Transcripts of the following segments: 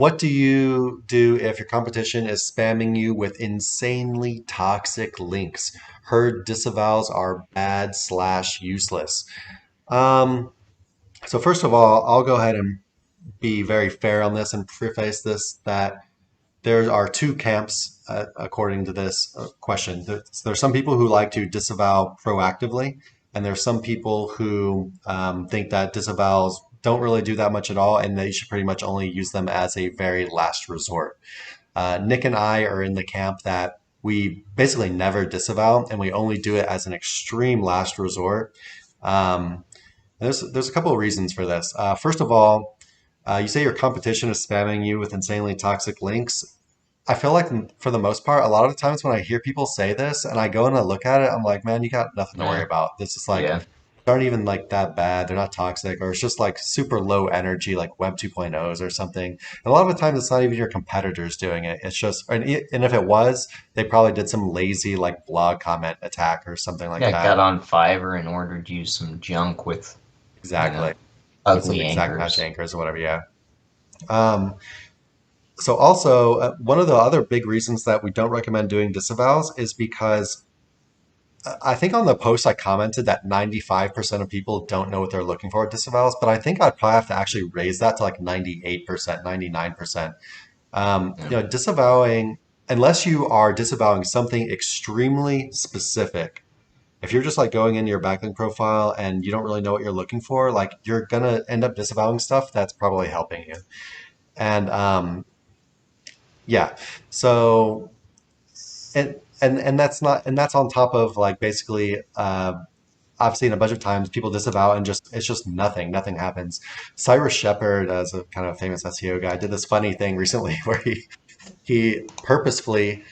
What do you do if your competition is spamming you with insanely toxic links? Heard disavows are bad slash useless. Um, so first of all, I'll go ahead and be very fair on this and preface this that there are two camps according to this question. There's some people who like to disavow proactively, and there's some people who think that disavows don't really do that much at all, and that you should pretty much only use them as a very last resort. Nick and I are in the camp that we basically never disavow, and we only do it as an extreme last resort. Um, there's a couple of reasons for this. First of all, you say your competition is spamming you with insanely toxic links. I feel like for the most part, a lot of the times when I hear people say this and I go and I look at it, I'm like, man, you got nothing to worry Yeah. about. This is like, Yeah. they aren't even like that bad. They're not toxic, or it's just like super low energy, like Web 2.0s or something. And a lot of the times, it's not even your competitors doing it. It's just, and if it was, they probably did some lazy like blog comment attack or something like Yeah, got that. on Fiverr and ordered you some junk with, you know, Exactly. With some ugly exact match anchors. anchors or whatever. Yeah. Um, so also, one of the other big reasons that we don't recommend doing disavows is because I think on the post I commented that 95% of people don't know what they're looking for at disavows, but I think I'd probably have to actually raise that to like 98%, 99%. Yeah. Disavowing, unless you are disavowing something extremely specific, if you're just like going into your backlink profile and you don't really know what you're looking for, like you're gonna end up disavowing stuff that's probably helping you. And yeah, so and that's not and that's on top of like basically I've seen a bunch of times people disavow and just it's just nothing happens. Cyrus Shepard, as a kind of famous SEO guy, did this funny thing recently where he purposefully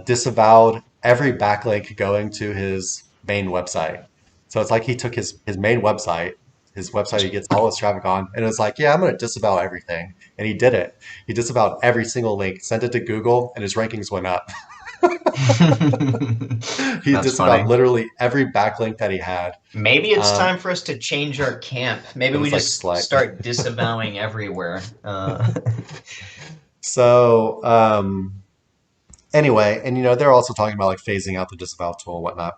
disavowed every backlink going to his main website. So it's like he took his main website, his website he gets all his traffic on, and it was like, yeah, I'm going to disavow everything. And he did it. He disavowed every single link, sent it to Google, and his rankings went up. He That's disavowed funny. literally every backlink that he had. Maybe it's Um, time for us to change our camp. Maybe it we was like just slight. start disavowing everywhere. So anyway, and they're also talking about like phasing out the disavow tool and whatnot.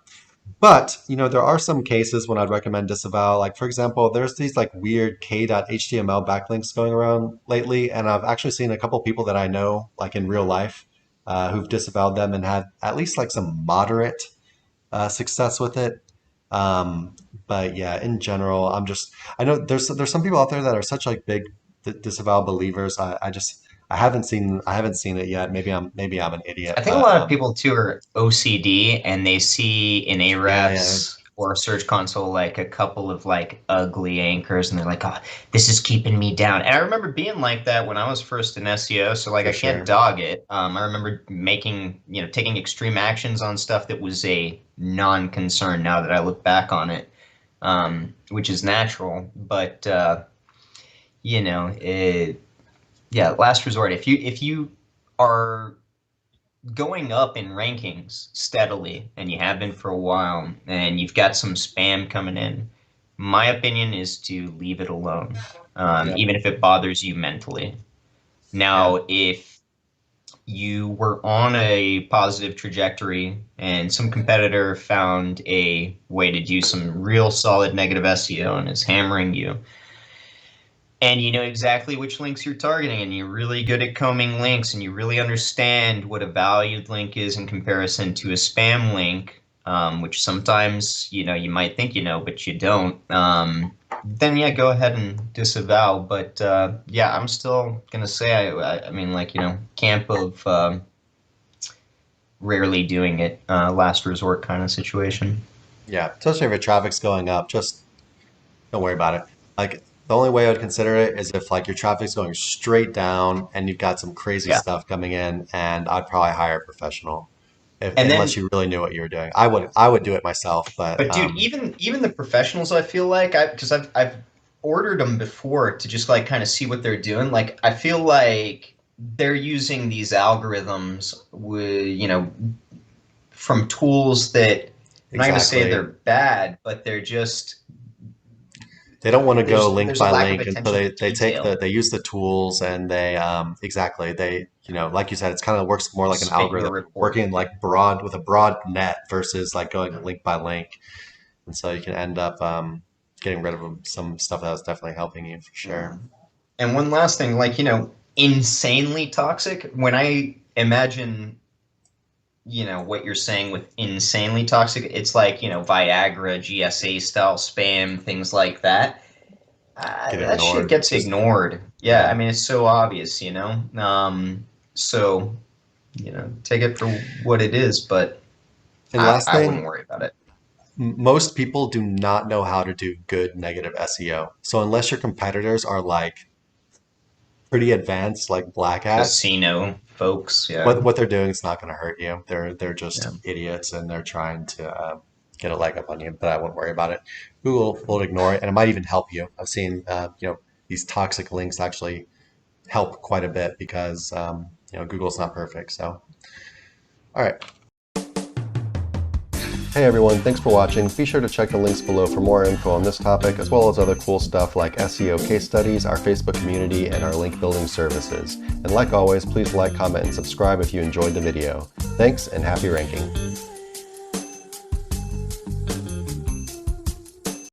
But there are some cases when I'd recommend disavow. Like for example, there's these like weird k.html backlinks going around lately, and I've actually seen a couple people that I know, like in real life, who've disavowed them and had at least like some moderate success with it. Um, but yeah, in general, I know there's some people out there that are such like big disavow believers. I haven't seen it yet. Maybe I'm an idiot, I think a but lot of people too are OCD and they see in yeah, yeah, Ahrefs or Search Console like a couple of like ugly anchors and they're like, oh, this is keeping me down. And I remember being like that when I was first in SEO, so like for I can't sure. dog it. I remember taking extreme actions on stuff that was a non-concern now that I look back on it, which is natural. But yeah, last resort. If you are going up in rankings steadily, and you have been for a while, and you've got some spam coming in, my opinion is to leave it alone, Yeah, even if it bothers you mentally. yeah, Now, if you were on a positive trajectory and some competitor found a way to do some real solid negative SEO and is hammering you, and you know exactly which links you're targeting, and you're really good at combing links, and you really understand what a valued link is in comparison to a spam link, which sometimes you might think but you don't. Then yeah, go ahead and disavow. But yeah, I'm still gonna say I mean, like, camp of rarely doing it, last resort kind of situation. yeah. Especially if your traffic's going up, just don't worry about it. Like the only way I would consider it is if like your traffic's going straight down and you've got some crazy Yeah, stuff coming in, and I'd probably hire a professional. and Unless then you really knew what you were doing. I would do it myself, but But dude, even the professionals, I feel like because I've ordered them before to just like kind of see what they're doing. Like I feel like they're using these algorithms with from tools that I'm not going to say they're exactly. bad, but they're just They don't want to go link There's a by lack of link, and so attention to they take detail. they use the tools, and they exactly, they, like you said, it's kind of works more like an Spit you a algorithm, report. working like broad with a broad net versus like going link by link, and so you can end up getting rid of some stuff that was definitely helping you for Yeah. sure. And one last thing, like, insanely toxic, when I imagine, what you're saying with insanely toxic, it's like, Viagra, GSA style spam, things like that. Get That shit ignored. It's gets just ignored. Yeah, I yeah. mean, it's so obvious, So, take it for what it is, but And last I wouldn't thing, worry about it. most people do not know how to do good negative SEO. So unless your competitors are like pretty advanced, like black hats, Casino folks, yeah. what they're doing is not going to hurt you. They're Yeah. just idiots, and they're trying to get a leg up on you. But I wouldn't worry about it. Google will ignore it, and it might even help you. I've seen these toxic links actually help quite a bit because Google's not perfect. So all right. Hey everyone, thanks for watching. Be sure to check the links below for more info on this topic, as well as other cool stuff like SEO case studies, our Facebook community, and our link building services. And like always, please like, comment, and subscribe if you enjoyed the video. Thanks, and happy ranking.